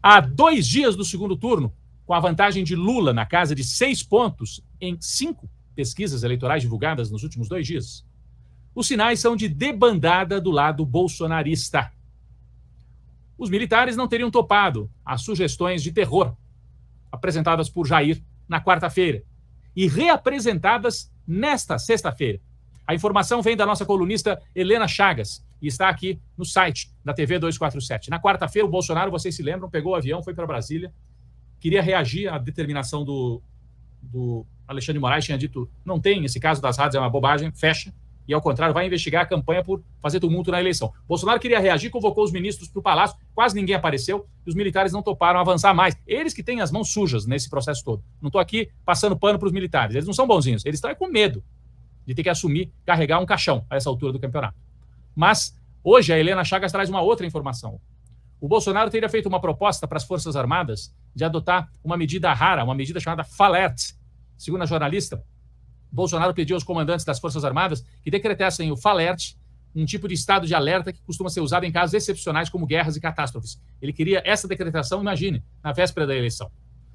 Há 2 dias do segundo turno, com a vantagem de Lula na casa de 6 pontos em 5 pesquisas eleitorais divulgadas nos últimos 2 dias, os sinais são de debandada do lado bolsonarista. Os militares não teriam topado as sugestões de terror apresentadas por Jair na quarta-feira e reapresentadas nesta sexta-feira. A informação vem da nossa colunista Helena Chagas e está aqui no site da TV 247. Na quarta-feira, o Bolsonaro, vocês se lembram, pegou o avião, foi para Brasília, queria reagir à determinação do Alexandre de Moraes, tinha dito, não tem, esse caso das rádios é uma bobagem, fecha, e ao contrário, vai investigar a campanha por fazer tumulto na eleição. Bolsonaro queria reagir, convocou os ministros para o Palácio, quase ninguém apareceu, e os militares não toparam avançar mais. Eles que têm as mãos sujas nesse processo todo. Não estou aqui passando pano para os militares, eles não são bonzinhos, eles estão com medo de ter que assumir, carregar um caixão a essa altura do campeonato. Mas, hoje, a Helena Chagas traz uma outra informação. O Bolsonaro teria feito uma proposta para as Forças Armadas de adotar uma medida rara, uma medida chamada FALERT. Segundo a jornalista, Bolsonaro pediu aos comandantes das Forças Armadas que decretassem o FALERT, um tipo de estado de alerta que costuma ser usado em casos excepcionais como guerras e catástrofes. Ele queria essa decretação, imagine, na véspera da eleição.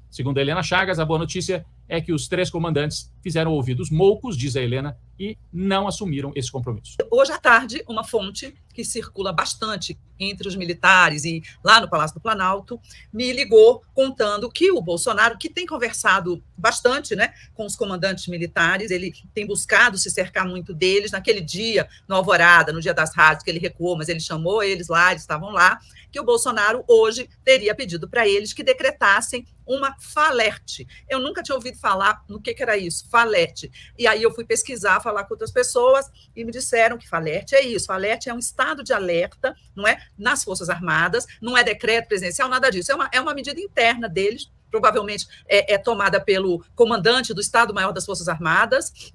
Segundo a Helena Chagas, a boa notícia é que os 3 comandantes fizeram ouvidos moucos, diz a Helena, e não assumiram esse compromisso. Hoje à tarde, uma fonte que circula bastante entre os militares e lá no Palácio do Planalto me ligou contando que o Bolsonaro, que tem conversado bastante, né, com os comandantes militares, ele tem buscado se cercar muito deles. Naquele dia, no Alvorada, no dia das rádios, que ele recuou, mas ele chamou eles lá, eles estavam lá, que o Bolsonaro hoje teria pedido para eles que decretassem uma FALERT. Eu nunca tinha ouvido falar no que era isso, FALERT. E aí eu fui pesquisar, falar com outras pessoas e me disseram que FALERT é isso. FALERT é um estado de alerta, não é? Nas Forças Armadas, não é decreto presidencial, nada disso. É uma medida interna deles, provavelmente é tomada pelo comandante do Estado-Maior das Forças Armadas,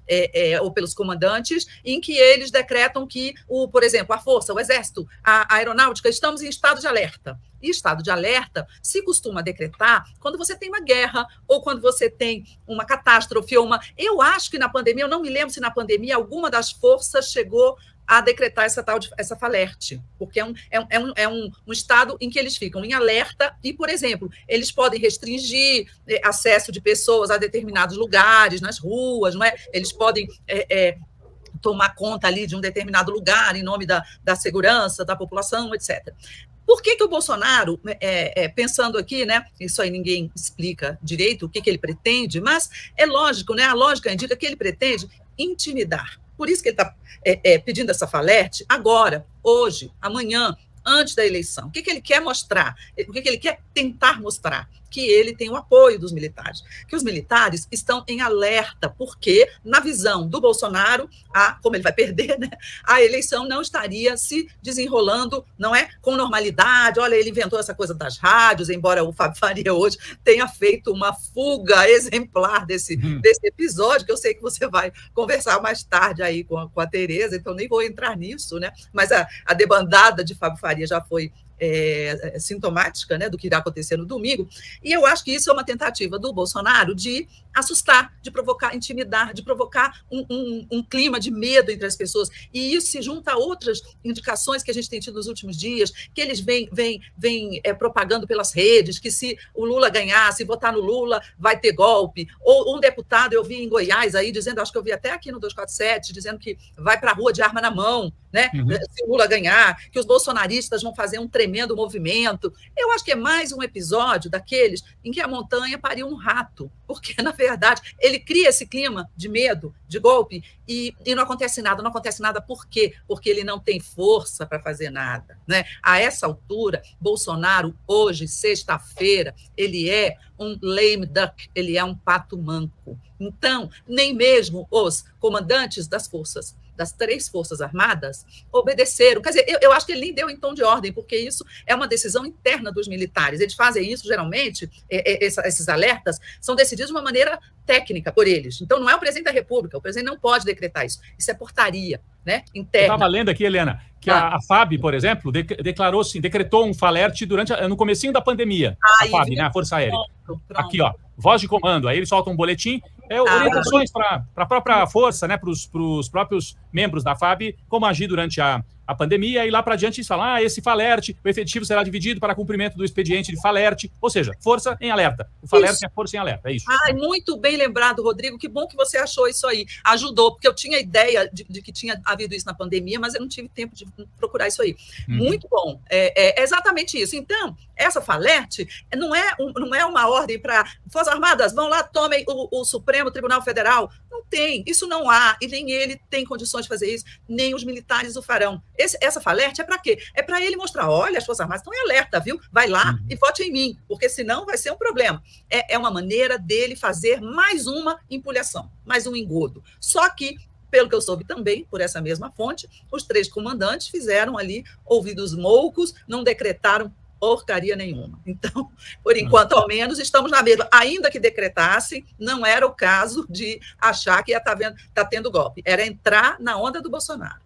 ou pelos comandantes, em que eles decretam que, por exemplo, a Força, o Exército, a Aeronáutica, estamos em estado de alerta. E estado de alerta se costuma decretar quando você tem uma guerra ou quando você tem uma catástrofe ou uma... Eu acho que na pandemia, eu não me lembro se na pandemia alguma das forças chegou a decretar essa FALERT, porque é um estado em que eles ficam em alerta e, por exemplo, eles podem restringir acesso de pessoas a determinados lugares, nas ruas, não é? Eles podem tomar conta ali de um determinado lugar em nome da segurança, da população, etc. Por que o Bolsonaro, pensando aqui, né, isso aí ninguém explica direito o que ele pretende, mas é lógico, né, a lógica indica que ele pretende intimidar. Por isso que ele está pedindo essa FALERT agora, hoje, amanhã, antes da eleição. O que ele quer mostrar? O que ele quer tentar mostrar? Que ele tem o apoio dos militares. Que os militares estão em alerta, porque, na visão do Bolsonaro, como ele vai perder, né, a eleição não estaria se desenrolando, não é, com normalidade. Olha, ele inventou essa coisa das rádios, embora o Fábio Faria hoje tenha feito uma fuga exemplar desse episódio, que eu sei que você vai conversar mais tarde aí com a Tereza, então nem vou entrar nisso, né? Mas a debandada de Fábio Faria já foi sintomática, né, do que irá acontecer no domingo, e eu acho que isso é uma tentativa do Bolsonaro de assustar, de provocar, intimidar, de provocar um clima de medo entre as pessoas, e isso se junta a outras indicações que a gente tem tido nos últimos dias, que eles vêm propagando pelas redes, que se o Lula ganhar, se votar no Lula, vai ter golpe, ou um deputado, eu vi em Goiás aí, dizendo, acho que eu vi até aqui no 247, dizendo que vai para a rua de arma na mão, né, se o Lula ganhar, que os bolsonaristas vão fazer um tremendo movimento. Eu acho que é mais um episódio daqueles em que a montanha pariu um rato, porque, na verdade, ele cria esse clima de medo, de golpe, e não acontece nada. Não acontece nada por quê? Porque ele não tem força para fazer nada, né? A essa altura, Bolsonaro, hoje, sexta-feira, ele é um lame duck, ele é um pato manco. Então, nem mesmo os comandantes das 3 Forças Armadas obedeceram. Quer dizer, eu acho que ele nem deu em tom de ordem, porque isso é uma decisão interna dos militares. Eles fazem isso, geralmente, esses alertas são decididos de uma maneira técnica por eles. Então, não é o presidente da República, o presidente não pode decretar isso. Isso é portaria, né, interna. Eu estava lendo aqui, Helena, que a FAB, por exemplo, decretou um FALERT no comecinho da pandemia. A FAB, né, a Força Aérea. Pronto. Aqui, ó, voz de comando. Aí eles soltam um boletim, orientações para a própria força, né, para os próprios membros da FAB, como agir durante a a pandemia, e lá para adiante eles falam, esse falerte, o efetivo será dividido para cumprimento do expediente de falerte, ou seja, força em alerta. O falerte é força em alerta, é isso. Muito bem lembrado, Rodrigo, que bom que você achou isso aí. Ajudou, porque eu tinha ideia de que tinha havido isso na pandemia, mas eu não tive tempo de procurar isso aí. Muito bom, é exatamente isso. Então, essa falerte não é uma ordem para Forças Armadas, vão lá, tomem o Supremo Tribunal Federal. Não tem, isso não há, e nem ele tem condições de fazer isso, nem os militares o farão. Essa falerte é para quê? É para ele mostrar, olha, as Forças Armadas estão em alerta, viu? Vai lá e vote em mim, porque senão vai ser um problema. É uma maneira dele fazer mais uma empulhação, mais um engodo. Só que, pelo que eu soube também, por essa mesma fonte, os 3 comandantes fizeram ali ouvidos moucos, não decretaram porcaria nenhuma. Então, por enquanto, ao menos, estamos na mesma. Ainda que decretassem, não era o caso de achar que ia tá tendo golpe. Era entrar na onda do Bolsonaro.